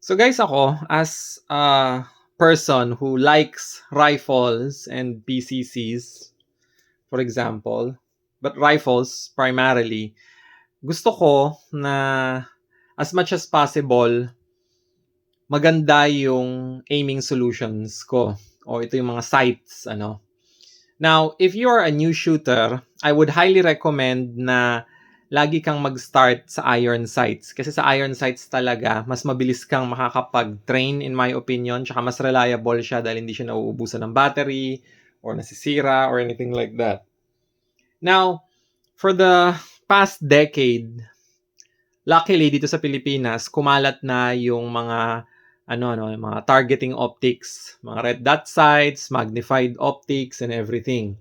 So guys, ako as a person who likes rifles and PCCs, for example, but rifles primarily, gusto ko na as much as possible maganda yung aiming solutions ko o ito yung mga sights ano. Now, if you are a new shooter, I would highly recommend na lagi kang mag-start sa iron sights. Kasi sa iron sights talaga, mas mabilis kang makakapag-train in my opinion. Tsaka mas reliable siya dahil hindi siya nauubusan ng battery or nasisira or anything like that. Now, for the past decade, luckily dito sa Pilipinas, kumalat na yung mga yung mga targeting optics, mga red dot sights, magnified optics and everything.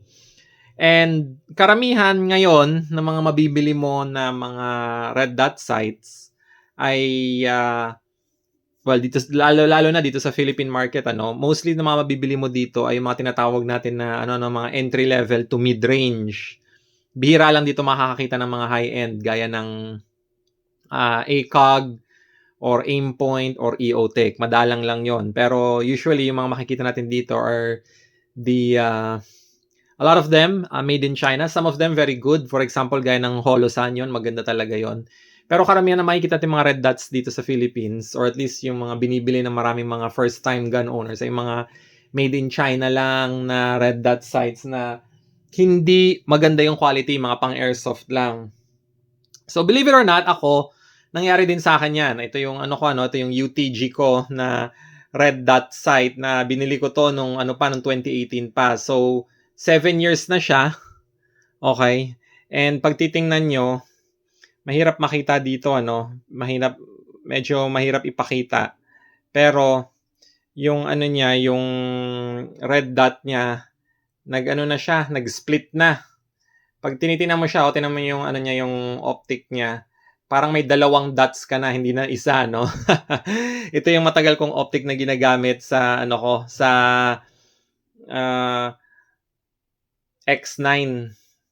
And karamihan ngayon ng mga mabibili mo na mga red dot sights ay dito lalo na dito sa Philippine market mostly ng mga mabibili mo dito ay yung mga tinatawag natin na mga entry level to mid range. Bihira lang dito makakakita ng mga high end gaya ng ACOG or Aimpoint or EOTech. Madalang lang yon. Pero usually yung mga makikita natin dito are the a lot of them made in China. Some of them very good. For example, gaya ng Holosan yun. Maganda talaga yon. Pero karamihan na makikita natin mga red dots dito sa Philippines or at least yung mga binibili ng maraming mga first time gun owners ay mga made in China lang na red dot sights na hindi maganda yung quality, mga pang airsoft lang. So believe it or not, ako nangyari din sa akin yan. Ito yung ito yung UTG ko na red dot sight na binili ko to nung 2018 pa. So 7 years na siya. Okay? And pag titingnan nyo, mahirap makita dito medyo mahirap ipakita. Pero yung niya, yung red dot niya, nag-split na. Pag tinitingnan mo siya, tingnan mo yung niya, yung optic niya, parang may dalawang dots ka na, hindi na isa, no? Ito yung matagal kong optic na ginagamit sa X9.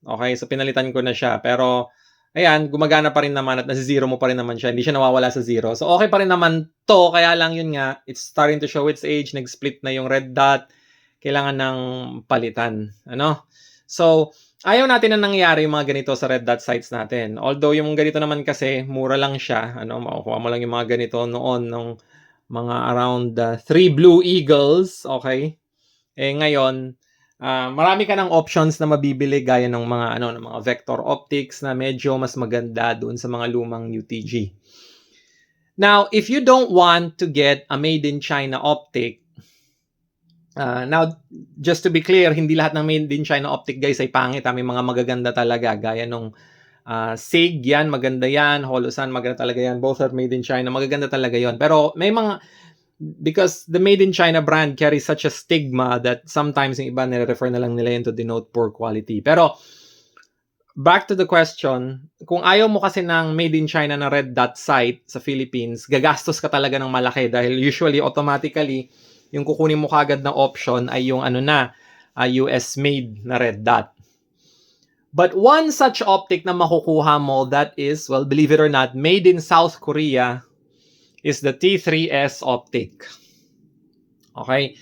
Okay, so pinalitan ko na siya. Pero ayan, gumagana pa rin naman at nasi-zero mo pa rin naman siya. Hindi siya nawawala sa zero. So okay pa rin naman to, kaya lang yun nga, it's starting to show its age, nag-split na yung red dot. Kailangan ng palitan, So ayaw natin na nangyari yung mga ganito sa red dot sights natin. Although yung ganito naman kasi, mura lang siya. Makukuha mo lang yung mga ganito noon, nung mga around 3 Blue Eagles, okay? Ngayon, marami ka ng options na mabibili gaya ng mga ng mga vector optics na medyo mas maganda doon sa mga lumang UTG. Now, if you don't want to get a made in China optic, now, just to be clear, hindi lahat ng made in China optic guys ay pangit. May mga magaganda talaga. Gaya nung SIG, yan, maganda yan. Holosan, maganda talaga yan. Both are made in China. Magaganda talaga yon. Pero may mga, because the made in China brand carries such a stigma that sometimes yung iba nire-refer na lang nila yun to denote poor quality. Pero, back to the question, kung ayaw mo kasi ng made in China na red dot sight sa Philippines, gagastos ka talaga ng malaki dahil usually, automatically, yung kukunin mo kagad na option ay yung US made na red dot. But one such optic na makukuha mo that is, well, believe it or not, made in South Korea is the T3S optic. Okay?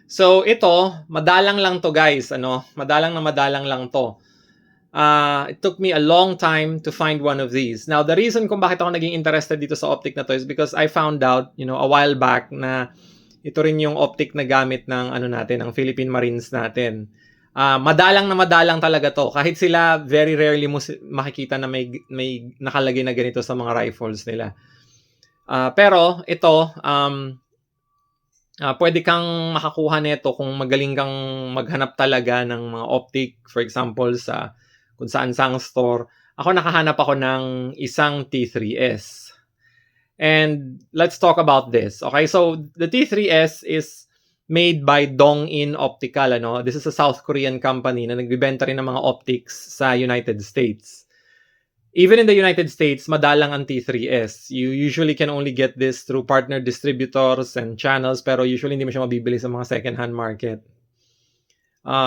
So ito, madalang lang to guys, madalang lang to. It took me a long time to find one of these. Now, the reason kung bakit ako naging interested dito sa optic na to is because I found out, a while back na ito rin yung optic na gamit ng ng Philippine Marines natin. Madalang talaga to. Kahit sila very rarely mo makikita na may nakalagay na ganito sa mga rifles nila. Pero ito pwede kang makakuha nito kung magaling kang maghanap talaga ng mga optic, for example sa kung saan-saang store. Ako nakahanap ako ng isang T3S. And let's talk about this. Okay, so the T3S is made by Dongin Optical. This is a South Korean company na nagbibenta rin ng mga optics sa United States. Even in the United States, madalang ang T3S. You usually can only get this through partner distributors and channels, pero usually hindi mo siya mabibili sa mga second-hand market.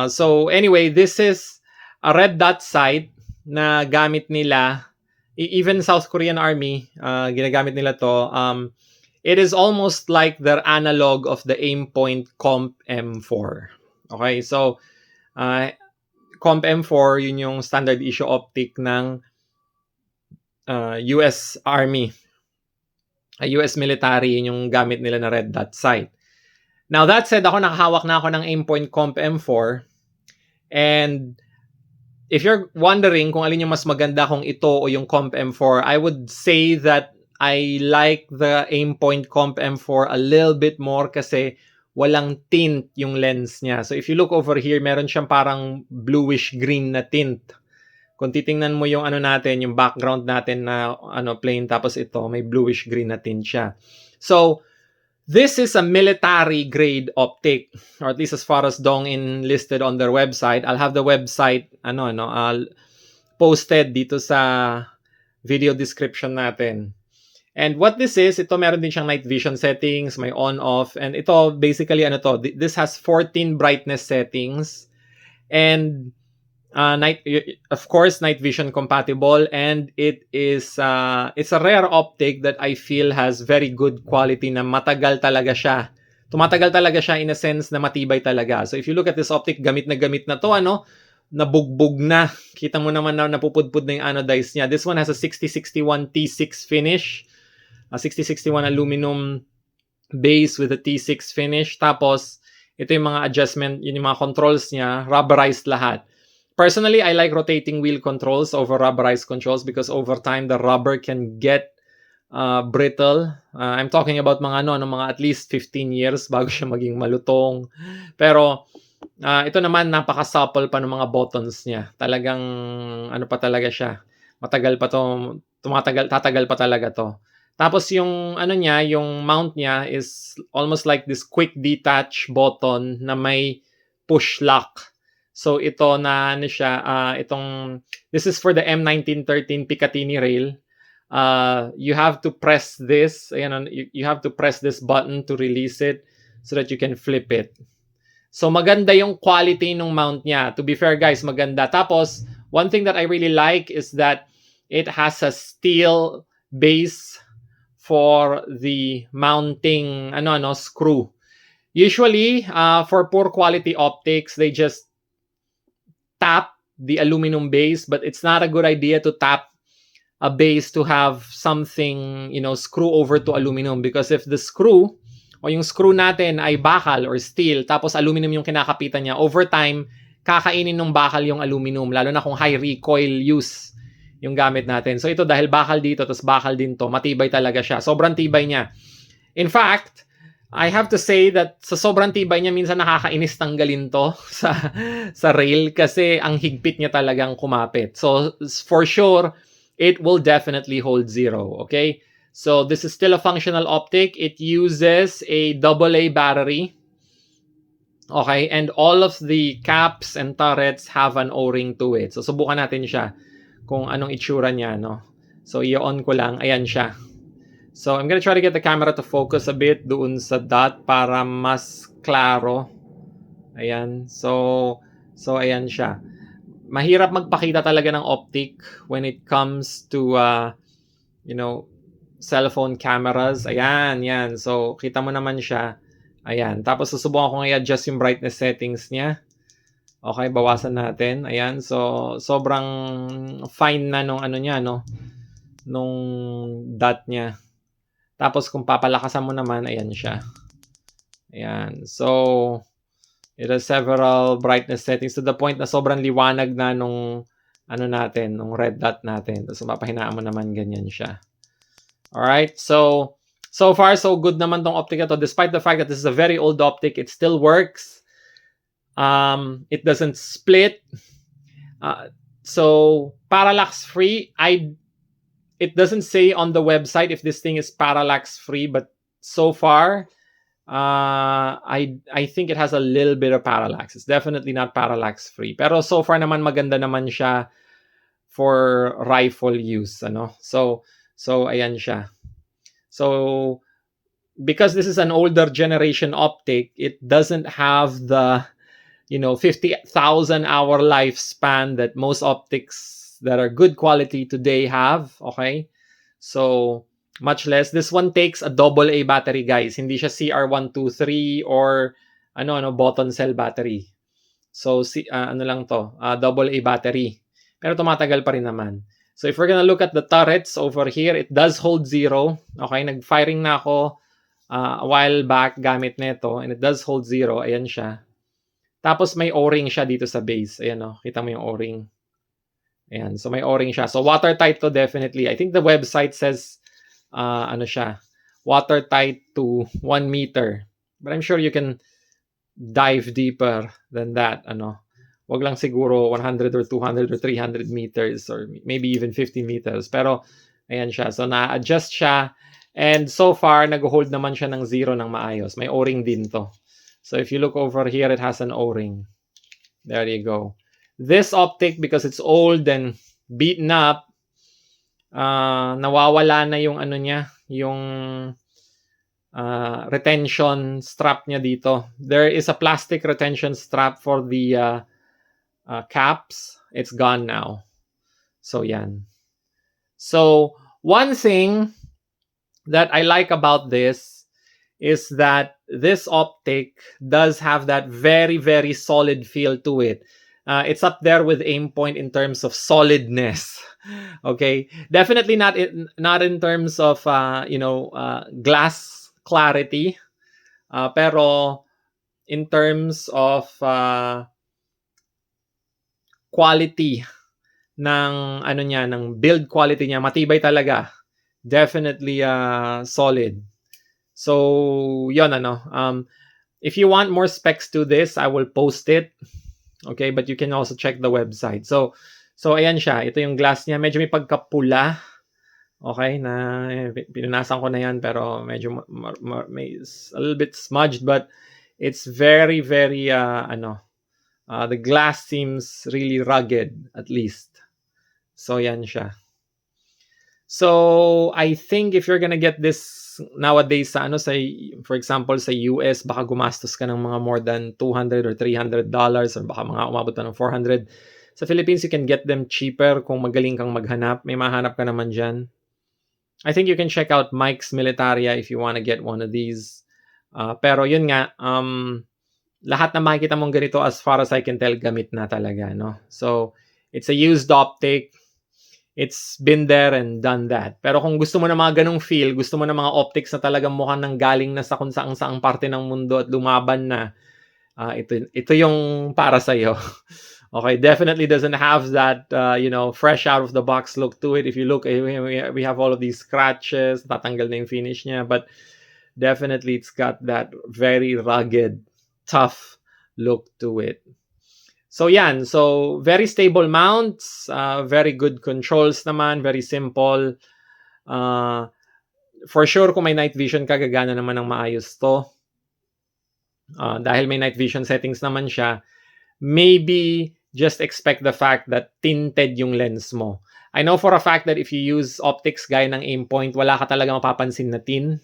So anyway, this is a red dot sight na gamit nila. Even South Korean Army, ginagamit nila to. it is almost like their analog of the Aimpoint Comp M4. Okay, so Comp M4, yun yung standard issue optic ng US Army. US military, yun yung gamit nila na red dot sight. Now, that said, ako nakahawak na ako ng Aimpoint Comp M4. And if you're wondering kung alin yung mas maganda, kung ito o yung Comp M4, I would say that I like the Aimpoint Comp M4 a little bit more kasi walang tint yung lens niya. So if you look over here, meron siyang parang bluish green na tint. Kung titingnan mo yung ano natin, yung background natin na plain, tapos ito may bluish green na tint siya. So this is a military grade optic, or at least as far as Dongin listed on their website. I'll have the website posted dito sa video description natin. And what this is, ito meron din siyang night vision settings, may on-off, and ito basically this has 14 brightness settings, and of course night vision compatible, and it's a rare optic that I feel has very good quality, na matagal talaga siya. Tumatagal talaga siya in a sense na matibay talaga. So if you look at this optic, gamit na to, nabugbog na. Kita mo naman na napupudpud na yung anodize niya. This one has a 6061 T6 finish. A 6061 aluminum base with a T6 finish. Tapos, ito yung mga adjustment, yun yung mga controls niya, rubberized lahat. Personally, I like rotating wheel controls over rubberized controls because over time, the rubber can get brittle. I'm talking about mga mga at least 15 years bago siya maging malutong. Pero, ito naman, napaka-supple pa ng mga buttons niya. Talagang, pa talaga siya. Matagal pa to, tatagal pa talaga to. Tapos yung yung mount niya is almost like this quick detach button na may push lock. So ito na this is for the M1913 Picatinny rail. You have to press this, you have to press this button to release it so that you can flip it. So maganda yung quality ng mount niya. To be fair guys, maganda. Tapos one thing that I really like is that it has a steel base for the mounting screw. Usually, for poor quality optics, they just tap the aluminum base, but it's not a good idea to tap a base to have something, screw over to aluminum, because if the screw o yung screw natin ay bakal or steel, tapos aluminum yung kinakapitan niya, over time, kakainin ng bakal yung aluminum, lalo na kung high recoil use yung gamit natin. So ito, dahil bakal dito, tapos bakal din to, matibay talaga siya. Sobrang tibay niya. In fact, I have to say that sa sobrang tibay niya, minsan nakakainis tanggalin to sa rail kasi ang higpit niya talagang kumapit. So for sure, it will definitely hold zero. Okay? So this is still a functional optic. It uses a AA battery. Okay? And all of the caps and turrets have an O-ring to it. So subukan natin siya kung anong itsura niya, So, i-on ko lang. Ayan siya. So, I'm gonna try to get the camera to focus a bit doon sa dot para mas klaro. Ayan. So ayan siya. Mahirap magpakita talaga ng optic when it comes to, cellphone cameras. Ayan, yan. So, kita mo naman siya. Ayan. Tapos, susubukan ko i-adjust yung brightness settings niya. Okay, bawasan natin. Ayan, so sobrang fine na nung nung dot niya. Tapos kung papalakasan mo naman, ayan siya. Ayan, so it has several brightness settings to the point na sobrang liwanag na nung nung red dot natin. Tapos mapahinaan mo naman, ganyan siya. Alright, so far so good naman tong optic na to. Despite the fact that this is a very old optic, it still works. It doesn't split. So parallax free. It doesn't say on the website if this thing is parallax free, but so far, I think it has a little bit of parallax. It's definitely not parallax free. Pero so far naman maganda naman siya for rifle use, So ayan siya. So because this is an older generation optic, it doesn't have the 50,000 hour lifespan that most optics that are good quality today have. Okay, so Much less. This one takes a AA battery, guys. Hindi siya CR123 or button cell battery. So, ano lang to, AA battery. Pero tumatagal pa rin naman. So, if we're gonna look at the turrets over here, it does hold 0. Okay, nag-firing na ako a while back gamit nito, and it does hold 0. Ayan siya. Tapos may O-ring siya dito sa base. Ayan, kita mo yung O-ring. Ayan, so may O-ring siya. So, watertight to definitely. I think the website says, siya, watertight to 1 meter. But I'm sure you can dive deeper than that. Wag lang siguro 100 or 200 or 300 meters or maybe even 50 meters. Pero, ayan siya. So, na-adjust siya. And so far, nag-hold naman siya ng 0 ng maayos. May O-ring din to. So, if you look over here, it has an O-ring. There you go. This optic, because it's old and beaten up, nawawala na yung niya, yung retention strap niya dito. There is a plastic retention strap for the caps. It's gone now. So, yan. So, one thing that I like about this is that this optic does have that very, very solid feel to it. It's up there with Aimpoint in terms of solidness. Okay, definitely not in terms of glass clarity, pero in terms of quality ng ng build quality niya, matibay talaga. Definitely solid. So, yon if you want more specs to this, I will post it. Okay, but you can also check the website. So ayan siya. Ito yung glass niya. Medyo may pagkapula. Okay, pinunasan ko na yan, pero medyo may a little bit smudged, but it's very, very, the glass seems really rugged, at least. So, yan siya. So, I think if you're gonna get this nowadays for example, sa US, baka gumastos ka ng mga more than $200 or $300 or baka mga umabot na ng $400. Sa Philippines, you can get them cheaper kung magaling kang maghanap. May mahanap ka naman dyan. I think you can check out Mike's Militaria if you want to get one of these. Pero yun nga, lahat na makikita mong ganito, as far as I can tell, gamit na talaga, no? So, it's a used optic. It's been there and done that. Pero kung gusto mo na mga ganong feel, gusto mo na mga optics na talagang mukhang nang galing na sa kung saang party ng mundo at lumaban na, ito yung para sa'yo. Okay, definitely doesn't have that, fresh out of the box look to it. If you look, we have all of these scratches, tatanggal na yung finish niya, but definitely it's got that very rugged, tough look to it. So, yan. So, very stable mounts, very good controls naman, very simple. For sure, kung may night vision ka, gagana naman ng maayos to. Dahil may night vision settings naman siya, maybe just expect the fact that tinted yung lens mo. I know for a fact that if you use optics gaya ng Aimpoint, wala ka talaga mapapansin na tin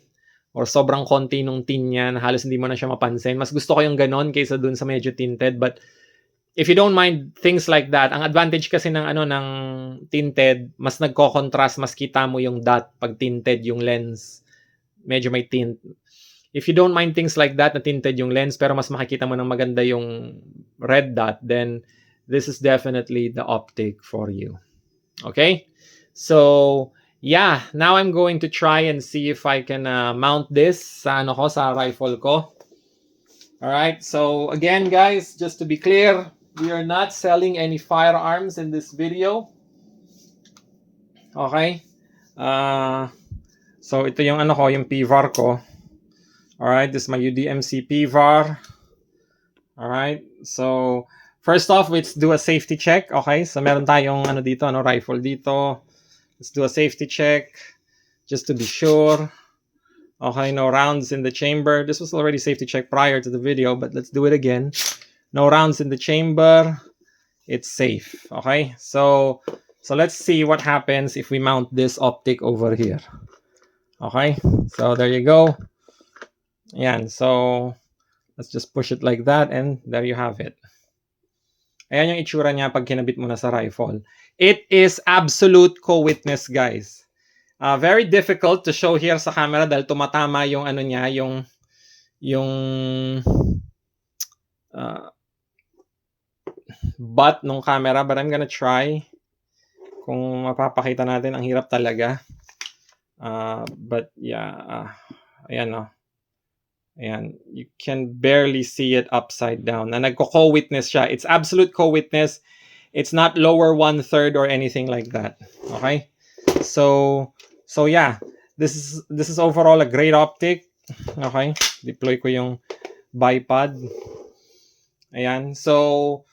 or sobrang konti nung tin niya na halos hindi mo na siya mapansin. Mas gusto ko yung ganon kaysa dun sa medyo tinted, but if you don't mind things like that, ang advantage kasi ng ng tinted, mas nagko-contrast, mas kita mo yung dot pag tinted yung lens. Medyo may tint. If you don't mind things like that, na tinted yung lens, pero mas makikita mo ng maganda yung red dot, then this is definitely the optic for you. Okay? So, yeah. Now I'm going to try and see if I can mount this sa sa rifle ko. Alright, so again guys, just to be clear, we are not selling any firearms in this video. Okay? So ito yung yung PVAR ko. Alright, this is my UDMC PVAR. Alright, so first off, let's do a safety check. Okay, so meron tayong dito, rifle dito. Let's do a safety check just to be sure. Okay, no rounds in the chamber. This was already safety check prior to the video, but let's do it again. No rounds in the chamber. It's safe. Okay, so let's see what happens if we mount this optic over here. Okay, so there you go. Ayan, so let's just push it like that, and there you have it. Ayan yung itsura niya pag kinabit mo na sa rifle. It is absolute co-witness, guys. Very difficult to show here sa camera dahil tumatama yung ano niya, yung butt ng camera, but I'm gonna try. Kung mapapakita natin, ang hirap talaga. But yeah, ayan, ayan, you can barely see it upside down. Na nagko-co-witness siya. It's absolute co-witness. It's not lower 1/3 or anything like that. Okay? So yeah, this is overall a great optic. Okay? Deploy ko yung bipod. Ayan. So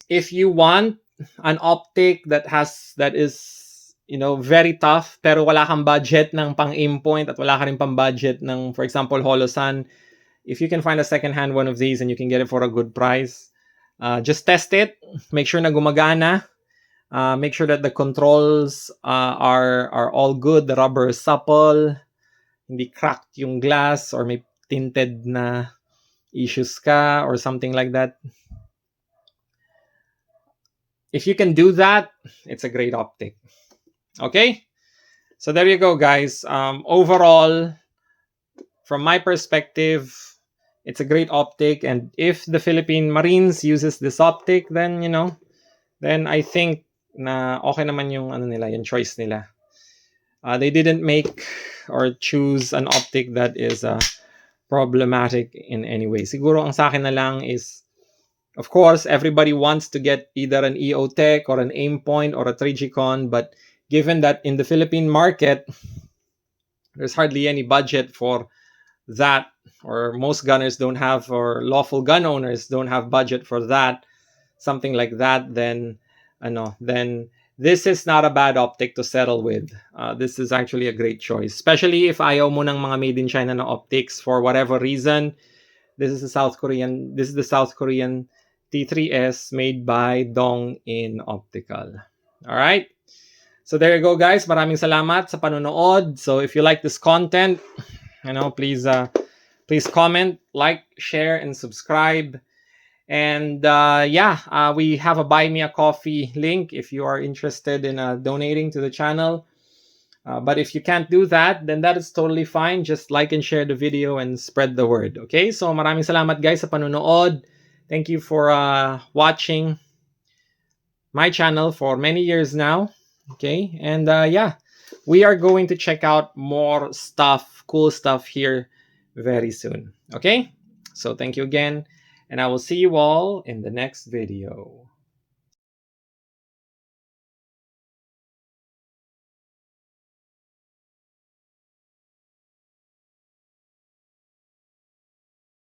if you want an optic that is very tough pero wala kang budget ng pang aim point at wala ka rin pang budget ng, for example, Holosun, if you can find a second-hand one of these and you can get it for a good price, just test it. Make sure na gumagana. Make sure that the controls are all good. The rubber is supple. Hindi cracked yung glass or may tinted na issues ka or something like that. If you can do that, it's a great optic. Okay? So there you go, guys. Overall, from my perspective, it's a great optic. And if the Philippine Marines uses this optic, then, then I think na okay naman yung yung choice nila. They didn't make or choose an optic that is problematic in any way. Siguro ang sa akin na lang is, of course, everybody wants to get either an EOTech or an Aimpoint or a Trigicon, but given that in the Philippine market, there's hardly any budget for that, or most gunners don't have, or lawful gun owners don't have budget for that, something like that, then this is not a bad optic to settle with. This is actually a great choice, especially if ayaw mo ng mga made in China na optics for whatever reason. This is the South Korean T3S made by Dong-In Optical. All right. So there you go, guys. Maraming salamat sa panonood. So if you like this content, please comment, like, share, and subscribe. And we have a Buy Me a Coffee link if you are interested in donating to the channel. But if you can't do that, then that is totally fine. Just like and share the video and spread the word. Okay? So maraming salamat, guys, sa panonood. Thank you for watching my channel for many years now. Okay? And we are going to check out more stuff, cool stuff here very soon. Okay? So thank you again. And I will see you all in the next video.